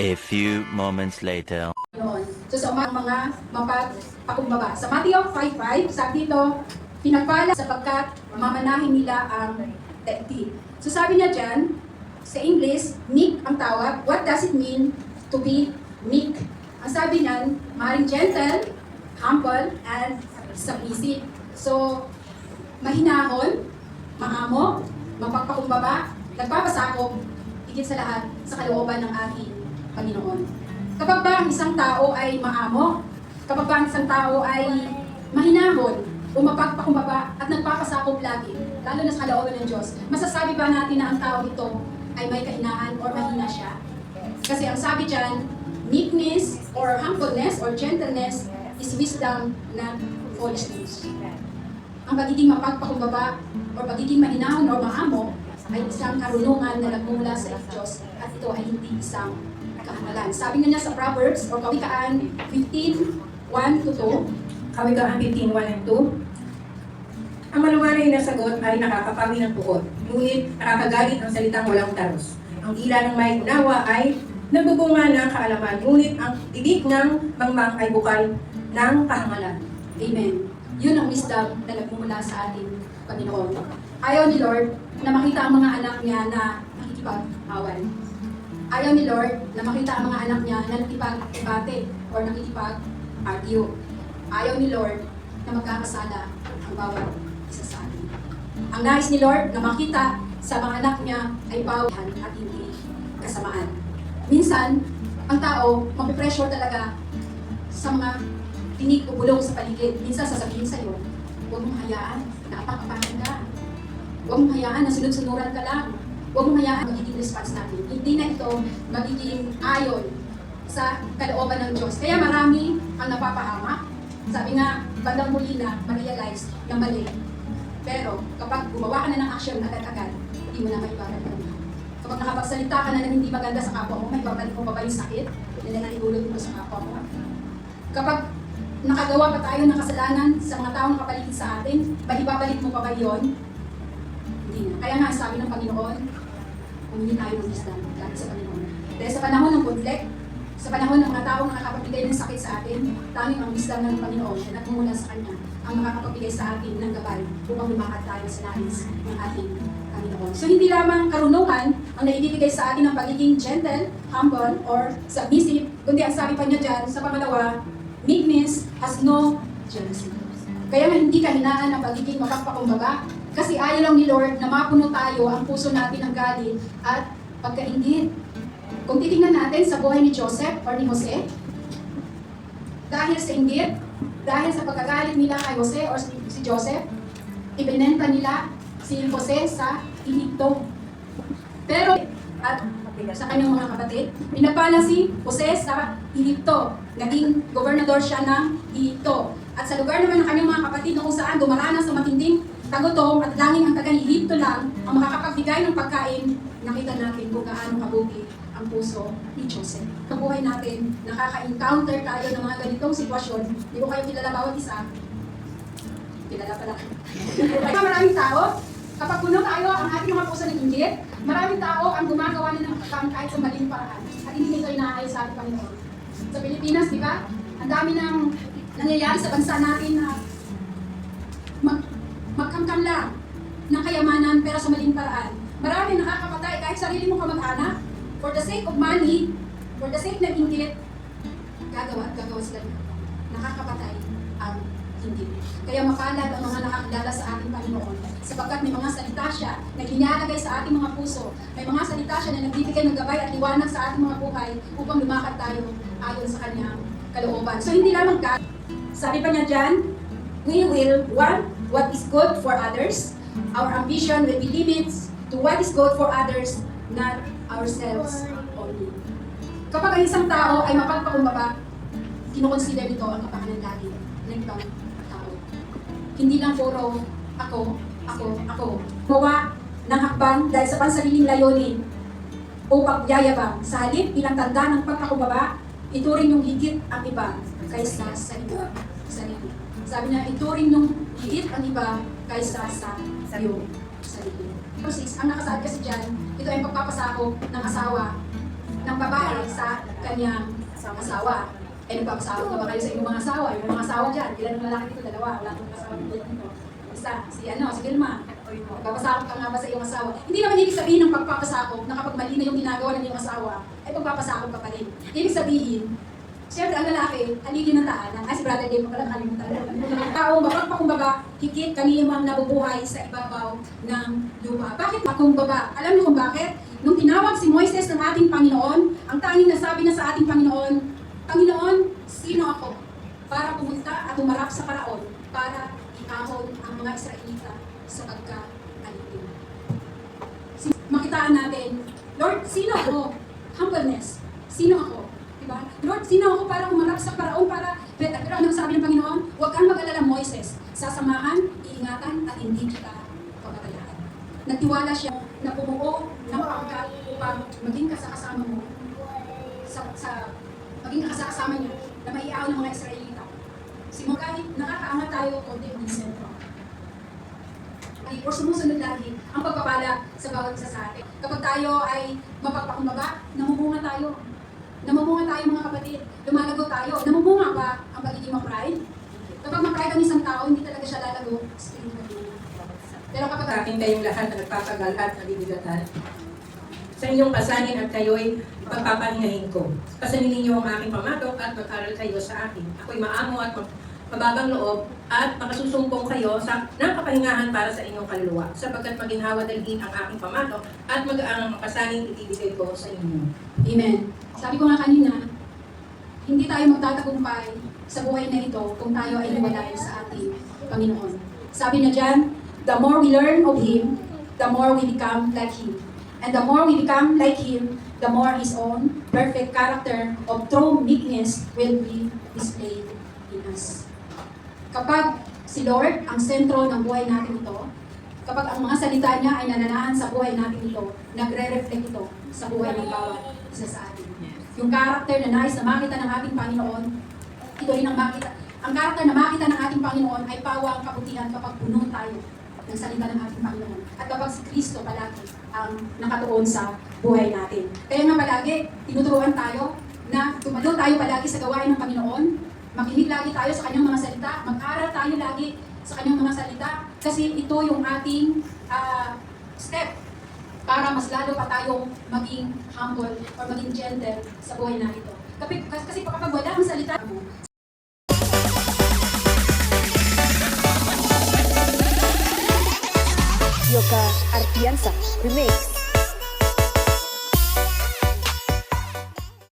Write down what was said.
A few moments later. So sa mga mapagpakumbaba. Sa Matthew 5:5, sabi dito, pinagpala sapagkat mamanahin nila ang daigdig. So sabi niya dyan, sa English, meek ang tawag. What does it mean to be meek? Ang sabi niyan, maaaring gentle, humble, and submissive. So, mahinahon, maamo, mapagpakumbaba, nagpapasakop, higit sa lahat sa kalooban ng ating Panginoon. Kapag ba ang isang tao ay maamo, kapag ba ang isang tao ay mahinahon, o mapagpakumbaba at nagpapasakop lagi, lalo na sa kalooban ng Diyos, masasabi ba natin na ang tao ito ay may kahinaan or mahina siya? Kasi ang sabi dyan, meekness or humbleness or gentleness is wisdom, not foolishness. Ang pagiging mapagpakumbaba or pagiging mahinahon or maamo ay isang karunungan na nagmumula sa Diyos at ito ay hindi isang kahangalan. Sabi nga niya sa Proverbs o Kawikaan 15:1-2, Kawikaan 15:1 and 2, ang malumanay na sagot ay nakakapawi ng puot, ngunit nakakagalit ang salitang walang taros. Ang ila ng may unawa ay nagbubunga ng kaalaman, ngunit ang tinig ng mangmang ay bukal ng kahangalan. Amen. Yun ang wisdom na nagmumula sa ating Panginoon. Ayaw ni Lord na makita ang mga anak niya na nakikipag-away. Ayaw ni Lord na makita ang mga anak niya na nakikipag-debate or nakikipag-argue. Ayaw ni Lord na magkakasala ang bawat isa sa atin. Ang nais ni Lord na makita sa mga anak niya ay bawihan at hindi kasamaan. Minsan, ang tao mapipressure talaga sa mga tinig o bulong sa paligid. Minsan sasabihin sa'yo, huwag mong hayaan na apak-apakan ka. Huwag mong hayaan na sunod-sunuran ka lang. Huwag mong hayaan magiging response natin. Hindi na ito magiging ayon sa kalooban ng Diyos. Kaya marami ang napapahamak. Sabi nga, bandang muli na ma-realize na mali. Pero kapag gumawa ka na ng action agad-agad, hindi mo na maibabalik ang lahat. Kapag nakapagsalita ka na ng hindi maganda sa kapwa mo, may babalik mo ba yung sakit na naitulog mo sa kapwa mo? Kapag nakagawa pa tayo ng kasalanan sa mga taong nakapaligid sa atin, ba ibabalik mo pa ba yun? Hindi na. Kaya nga sabi ng Panginoon, humingi tayo ng wisdom lagi sa Panginoon. Dahil sa panahon ng conflict, sa panahon ng mga taong nakakapagbigay ng sakit sa atin, tanging ang wisdom ng Panginoon na nagmumula sa Kanya ang makakapagbigay sa atin ng gabay upang lumakad tayo sa nais ng ating Panginoon. So hindi lamang karunungan ang naibibigay sa atin ng pagiging gentle, humble, or submissive, kundi ang sabi pa niya dyan sa pangalawa, meekness has no jealousy. Kaya nga hindi kahinaan ang pagiging mapagpakumbaba kasi ayaw lang ni Lord na mapuno tayo ang puso natin ng galit at pagkaingit. Kung titingnan natin sa buhay ni Joseph or ni Jose, dahil sa inggit, dahil sa pagkagalit nila kay Jose or si Joseph, ibinenta nila si Jose sa Egypto. Pero at sa kanyang mga kapatid, pinapala si Jose sa Egypto. Naging gobernador siya ng Egypto. At sa lugar naman ng kanyang mga kapatid na kung saan dumaranas sa matinding tagutom at langing ang taga-Egypto lang ang makakapagbigay ng pagkain, nakita natin kung gaano kabuti ang puso ni Joseph. Sa buhay natin, nakaka-encounter tayo ng mga ganitong sitwasyon. Di ko kayo kilala bawat isa. Kilala pala. Maraming tao, kapag puno tayo ang ating mga puso ng inggit, maraming tao ang gumagawa na ng pagkain kahit sa maling paraan. At hindi nito inaayos sa ating Panginoon. Sa Pilipinas, di ba? Ang dami ng nangyayari sa bansa natin na magkamkam lang ng kayamanan pero sa maling paraan. Maraming nakakapatay kahit sarili mong kamag-anak. For the sake of money, for the sake ng inggit, gagawa sila. Nakakapatay ang inggit. Kaya mapalad ang mga nakakilala sa ating Panginoon sapagkat may mga salita siya na ginalagay sa ating mga puso. May mga salita siya na nagbibigay ng gabay at liwanag sa ating mga buhay upang lumakad tayo ayon sa kanyang kalooban. So hindi lamang sabi pa niya dyan, we will want what is good for others. Our ambition will be limits to what is good for others, not ourselves only. Kapag ang isang tao ay mapagpakumbaba, kinukonsider nito ang kapakanan lagi ng ibang tao. Hindi lang puro ako. Gawa ng hakbang dahil sa pansariling layunin o pagyayabang. Sa halip bilang tanda ng pagpakumbaba, ituring yung higit ang iba kaysa sa iba. Sarili. Sabi niya, ituring yung higit ang iba kaysa sa iyong sarili. Ang nakasaad kasi dyan, ito ay pagpapasakop ng asawa ng babae sa kanyang asawa. Eh, nagpapasawa na ba kayo sa inyong mga asawa? Yung mga asawa dyan, ilan ang lalaki dito? Dalawa. Wala akong asawa dito. Isa, si Vilma. Nagpapasakop ka nga ba sa iyong asawa? Hindi naman ibig sabihin ng pagpapasakop na kapag mali na yung ginagawa ng iyong asawa, ay pagpapasakop ka pa rin. Ibig sabihin, siyempre ang lalaki, haligi ng tahanan. Ay, si Brother Dave, pala haligi ng tahanan. Taong mapagpakumbaba, higit kaniyang nabubuhay sa ibabaw ng lupa. Bakit pakumbaba? Alam niyo kung bakit? Nung tinawag si Moises ng ating Panginoon, ang tanging nasabi niya sa ating Panginoon, Panginoon, sino ako para pumunta at umarap sa Paraon para ikahon ang mga Israelita sa pagka-alipin? Makitaan natin, Lord, sino ako? Humbleness. Sino ako? Diba? Lord, sino ako para umarap sa Paraon para... Pero ano sabi ng Panginoon? Huwag kang mag-alala, Moises. Sasamahan, iingatan, at hindi kita pagkatalaan. Nagtiwala siya na pumuo ng pangkat upang maging kasakasama mo maging kasakasama niya na maiaw ng mga Israelita. Kahit nakakaangat tayo konti ng sentro. Or sumusunod lagi ang pagpapala sa bawat isa sa atin. Kapag tayo ay mapagpakumbaba, namumunga tayo. Namumunga tayo mga kapatid. Lumalago tayo. Namumunga ba ang pagiging ma-pride? Kapag ma-pride ang isang tao, hindi talaga siya lalago. Pero kapag Akin kayong lahat na nagpapagal at nabibigatan. Sa inyong pasanin at kayo'y pagpapahingahin ko. Pasanin ninyo ang aking pamatok at mag-aral kayo sa akin. Ako'y maamo at mababang loob at makasusumpong kayo sa nakapahingahan para sa inyong kaluluwa. Sapagkat maginhawa dalhin ang aking pamatok at mag-aang pasanin ibibigay ko sa inyo. Amen. Sabi ko nga kanina, hindi tayo magtatagumpay sa buhay na ito kung tayo ay hiwalay sa ating Panginoon. Sabi na dyan, the more we learn of Him, the more we become like Him. And the more we become like Him, the more His own perfect character of true meekness will be displayed in us. Kapag si Lord ang sentro ng buhay natin ito, kapag ang mga salita niya ay nananahan sa buhay natin ito, nagre-reflect ito sa buhay ng bawat isa sa atin. Yung character na nais na makita ng ating Panginoon, ito rin ang makita. Ang character na makita ng ating Panginoon ay pawang kabutihan kapag puno tayo ng salita ng ating Panginoon. At kapag si Kristo palagi ang nakatuon sa buhay natin. Kaya nga palagi, tinuturuan tayo na tumalo tayo palagi sa gawain ng Panginoon, makinig lagi tayo sa kanyang mga salita, mag-aral tayo lagi sa kanyang mga salita, kasi ito yung ating step para mas lalo pa tayong maging humble or maging gentle sa buhay na ito. Kasi kapag wala ang salita mo, Yoka Artianza Remix.